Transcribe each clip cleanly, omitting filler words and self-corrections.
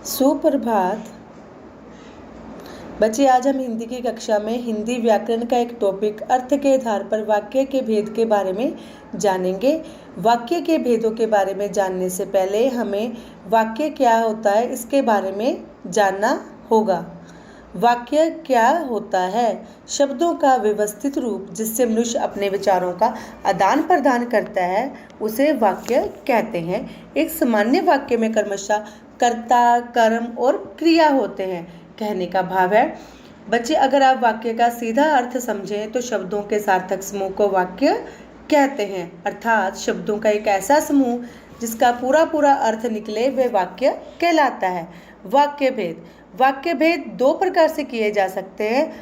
सुप्रभात बच्चे। आज हम हिंदी की कक्षा में हिंदी व्याकरण का एक टॉपिक अर्थ के आधार पर वाक्य के भेद के बारे में जानेंगे। वाक्य के भेदों के बारे में जानने से पहले हमें वाक्य क्या होता है इसके बारे में जानना होगा। वाक्य क्या होता है? शब्दों का व्यवस्थित रूप जिससे मनुष्य अपने विचारों का आदान प्रदान करता है उसे वाक्य कहते हैं। एक सामान्य वाक्य में क्रमशः कर्ता, कर्म और क्रिया होते हैं। कहने का भाव है बच्चे, अगर आप वाक्य का सीधा अर्थ समझें तो शब्दों के सार्थक समूह को वाक्य कहते हैं, अर्थात शब्दों का एक ऐसा समूह जिसका पूरा अर्थ निकले वह वाक्य कहलाता है। वाक्य भेद दो प्रकार से किए जा सकते हैं,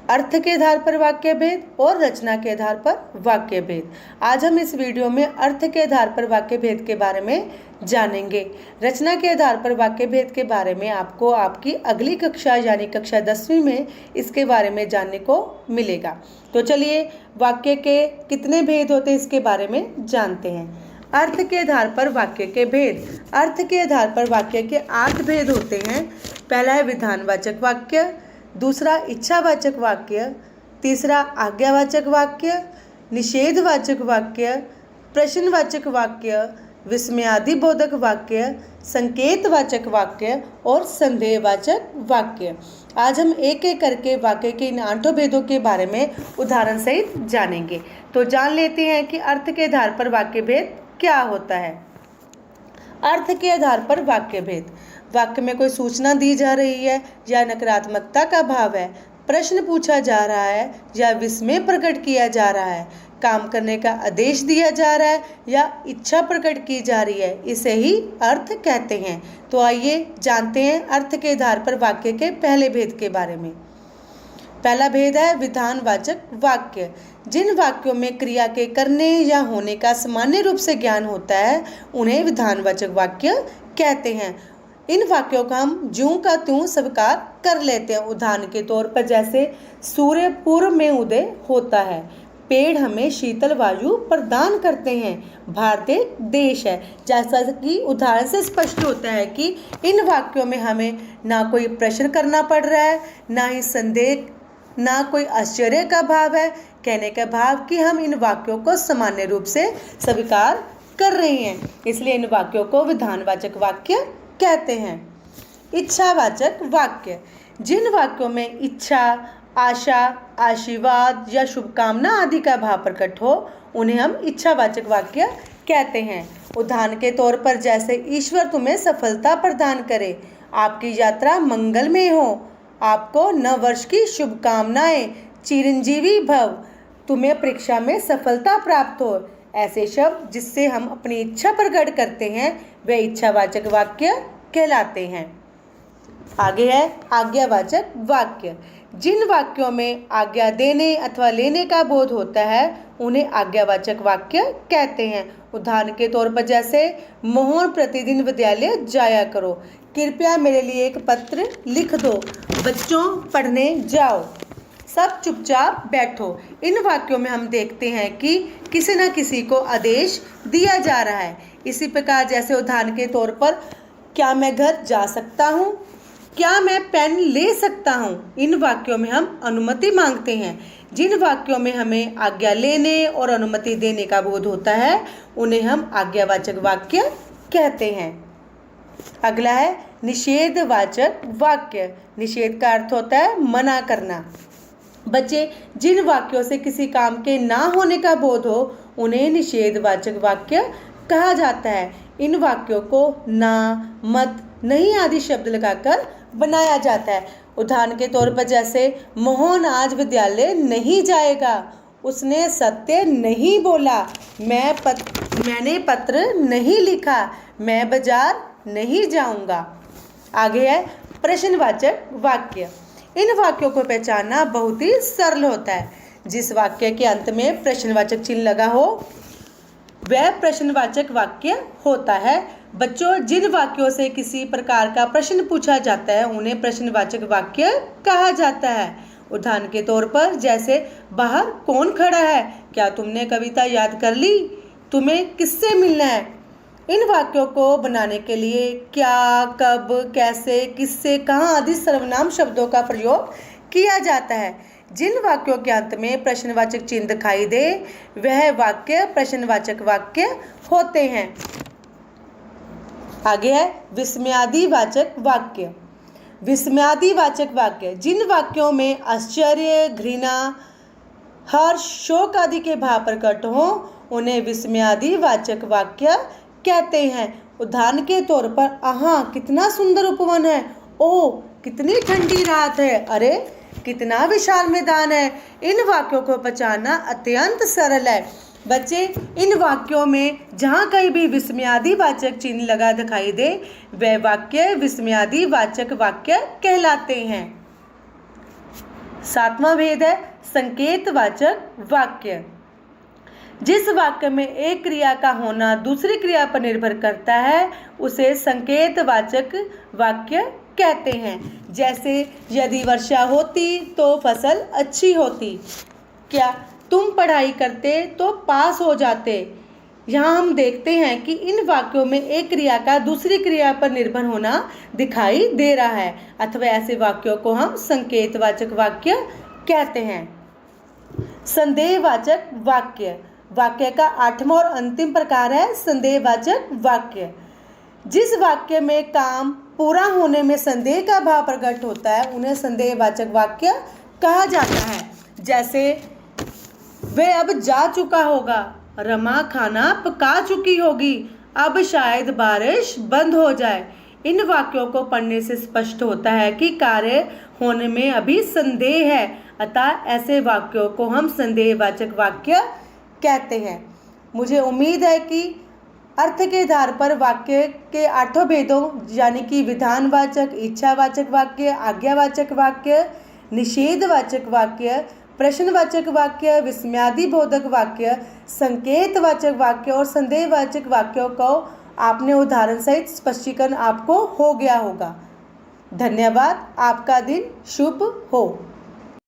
अर्थ के आधार पर वाक्य भेद और रचना के आधार पर वाक्य भेद। आज हम इस वीडियो में अर्थ के आधार पर वाक्य भेद के बारे में जानेंगे। रचना के आधार पर वाक्य भेद के बारे में आपको आपकी अगली कक्षा यानी कक्षा 10वीं में इसके बारे में जानने को मिलेगा। तो चलिए वाक्य के कितने भेद होते हैं इसके बारे में जानते हैं। अर्थ के आधार पर वाक्य के भेद। अर्थ के आधार पर वाक्य के 8 भेद होते हैं। पहला है विधानवाचक वाक्य, दूसरा इच्छावाचक वाक्य, तीसरा आज्ञावाचक वाक्य, निषेधवाचक वाक्य, प्रश्नवाचक वाक्य, विस्मयादिबोधक वाक्य, संकेतवाचक वाक्य और संदेहवाचक वाक्य। आज हम एक एक करके वाक्य के इन 8 भेदों के बारे में उदाहरण सहित जानेंगे। तो जान लेते हैं कि अर्थ के आधार पर वाक्य भेद क्या होता है। अर्थ के आधार पर वाक्य भेद। वाक्य में कोई सूचना दी जा रही है या नकारात्मकता का भाव है, प्रश्न पूछा जा रहा है या विस्मय प्रकट किया जा रहा है, काम करने का आदेश दिया जा रहा है या इच्छा प्रकट की जा रही है, इसे ही अर्थ कहते हैं। तो आइए जानते हैं अर्थ के आधार पर वाक्य के पहले भेद के बारे में। पहला भेद है विधानवाचक वाक्य। जिन वाक्यों में क्रिया के करने या होने का सामान्य रूप से ज्ञान होता है उन्हें विधानवाचक वाक्य कहते हैं। इन वाक्यों का हम ज्यों का त्यों स्वीकार कर लेते हैं। उदाहरण के तौर पर जैसे सूर्य पूर्व में उदय होता है, पेड़ हमें शीतल वायु प्रदान करते हैं, भारत एक देश है। जैसा कि उदाहरण से स्पष्ट होता है कि इन वाक्यों में हमें ना कोई प्रश्न करना पड़ रहा है, ना ही संदेह, ना कोई आश्चर्य का भाव है। कहने का भाव कि हम इन वाक्यों को सामान्य रूप से स्वीकार कर रहे हैं, इसलिए इन वाक्यों को विधानवाचक वाक्य कहते हैं। इच्छावाचक वाक्य। जिन वाक्यों में इच्छा, आशा, आशीर्वाद या शुभकामना आदि का भाव प्रकट हो उन्हें हम इच्छावाचक वाक्य कहते हैं। उदाहरण के तौर पर जैसे ईश्वर तुम्हें सफलता प्रदान करे, आपकी यात्रा मंगलमय हो, आपको नव वर्ष की शुभकामनाएं, चिरंजीवी भव, तुम्हें परीक्षा में सफलता प्राप्त हो। ऐसे शब्द जिससे हम अपनी इच्छा प्रकट करते हैं वे इच्छावाचक वाक्य कहलाते हैं। आगे है आज्ञावाचक वाक्य। जिन वाक्यों में आज्ञा देने अथवा लेने का बोध होता है उन्हें आज्ञावाचक वाक्य कहते हैं। उदाहरण के तौर पर जैसे मोहन प्रतिदिन विद्यालय जाया करो, कृपया मेरे लिए एक पत्र लिख दो, बच्चों पढ़ने जाओ, सब चुपचाप बैठो। इन वाक्यों में हम देखते हैं कि किसी न किसी को आदेश दिया जा रहा है। इसी प्रकार जैसे उदाहरण के तौर पर क्या मैं घर जा सकता हूँ, क्या मैं पेन ले सकता हूँ, इन वाक्यों में हम अनुमति मांगते हैं। जिन वाक्यों में हमें आज्ञा लेने और अनुमति देने का बोध होता है उन्हें हम आज्ञावाचक वाक्य कहते हैं। अगला है निषेधवाचक वाक्य। निषेध का अर्थ होता है मना करना। बच्चे, जिन वाक्यों से किसी काम के ना होने का बोध हो उन्हें निषेधवाचक वाक्य कहा जाता है। इन वाक्यों को ना, मत, नहीं आदि शब्द लगाकर बनाया जाता है। उदाहरण के तौर पर जैसे मोहन आज विद्यालय नहीं जाएगा, उसने सत्य नहीं बोला, मैंने पत्र नहीं लिखा, मैं बाजार नहीं जाऊंगा। आगे है प्रश्नवाचक वाक्य। इन वाक्यों को पहचानना बहुत ही सरल होता है। जिस वाक्य के अंत में प्रश्नवाचक चिन्ह लगा हो वह प्रश्नवाचक वाक्य होता है। बच्चों, जिन वाक्यों से किसी प्रकार का प्रश्न पूछा जाता है उन्हें प्रश्नवाचक वाक्य कहा जाता है। उदाहरण के तौर पर जैसे बाहर कौन खड़ा है, क्या तुमने कविता याद कर ली, तुम्हें किससे मिलना है, इन वाक्यों को बनाने के लिए क्या, कब, कैसे, किससे, कहाँ आदि सर्वनाम शब्दों का प्रयोग किया जाता है। जिन वाक्यों के अंत में प्रश्नवाचक चिन्ह दिखाई दे वह वाक्य प्रश्नवाचक वाक्य होते हैं। आगे है विस्मयादिवाचक वाक्य। विस्मयादिवाचक वाक्य जिन वाक्यों में आश्चर्य, घृणा, हर्ष, शोक आदि के भाव प्रकट हो उन्हें विस्मयादिवाचक वाक्य कहते हैं। उदाहरण के तौर पर, आहा कितना सुंदर उपवन है, ओह कितनी ठंडी रात है, अरे कितना विशाल मैदान है। इन वाक्यों को पहचानना अत्यंत सरल है। बच्चे, इन वाक्यों में जहाँ कहीं भी विस्मयादिवाचक चिन्ह लगा दिखाई दे वह वाक्य विस्मयादिवाचक वाक्य कहलाते हैं। 7वां भेद है संकेतवाचक वाक्य। जिस वाक्य में एक क्रिया का होना दूसरी क्रिया पर निर्भर करता है उसे संकेतवाचक वाक्य कहते हैं। जैसे, यदि वर्षा होती तो फसल अच्छी होती, क्या तुम पढ़ाई करते तो पास हो जाते। यहाँ हम देखते हैं कि इन वाक्यों में एक क्रिया का दूसरी क्रिया पर निर्भर होना दिखाई दे रहा है, अथवा ऐसे वाक्यों को हम संकेतवाचक वाक्य कहते हैं। संदेहवाचक वाक्य। वाक्य का 8वां और अंतिम प्रकार है संदेहवाचक वाक्य। जिस वाक्य में काम पूरा होने में संदेह का भाव प्रकट होता है उन्हें संदेहवाचक वाक्य कहा जाता है। जैसे, वह अब जा चुका होगा, रमा खाना पका चुकी होगी, अब शायद बारिश बंद हो जाए। इन वाक्यों को पढ़ने से स्पष्ट होता है कि कार्य होने में अभी संदेह है, अतः ऐसे वाक्यों को हम संदेहवाचक वाक्य कहते हैं। मुझे उम्मीद है कि अर्थ के आधार पर वाक्य के 8 भेदों यानी कि विधानवाचक, इच्छावाचक वाक्य, आज्ञावाचक वाक्य, निषेधवाचक वाक्य, प्रश्नवाचक वाक्य, विस्मयादिबोधक वाक्य, संकेतवाचक वाक्य और संदेहवाचक वाक्यों को आपने उदाहरण सहित स्पष्टीकरण आपको हो गया होगा। धन्यवाद। आपका दिन शुभ हो।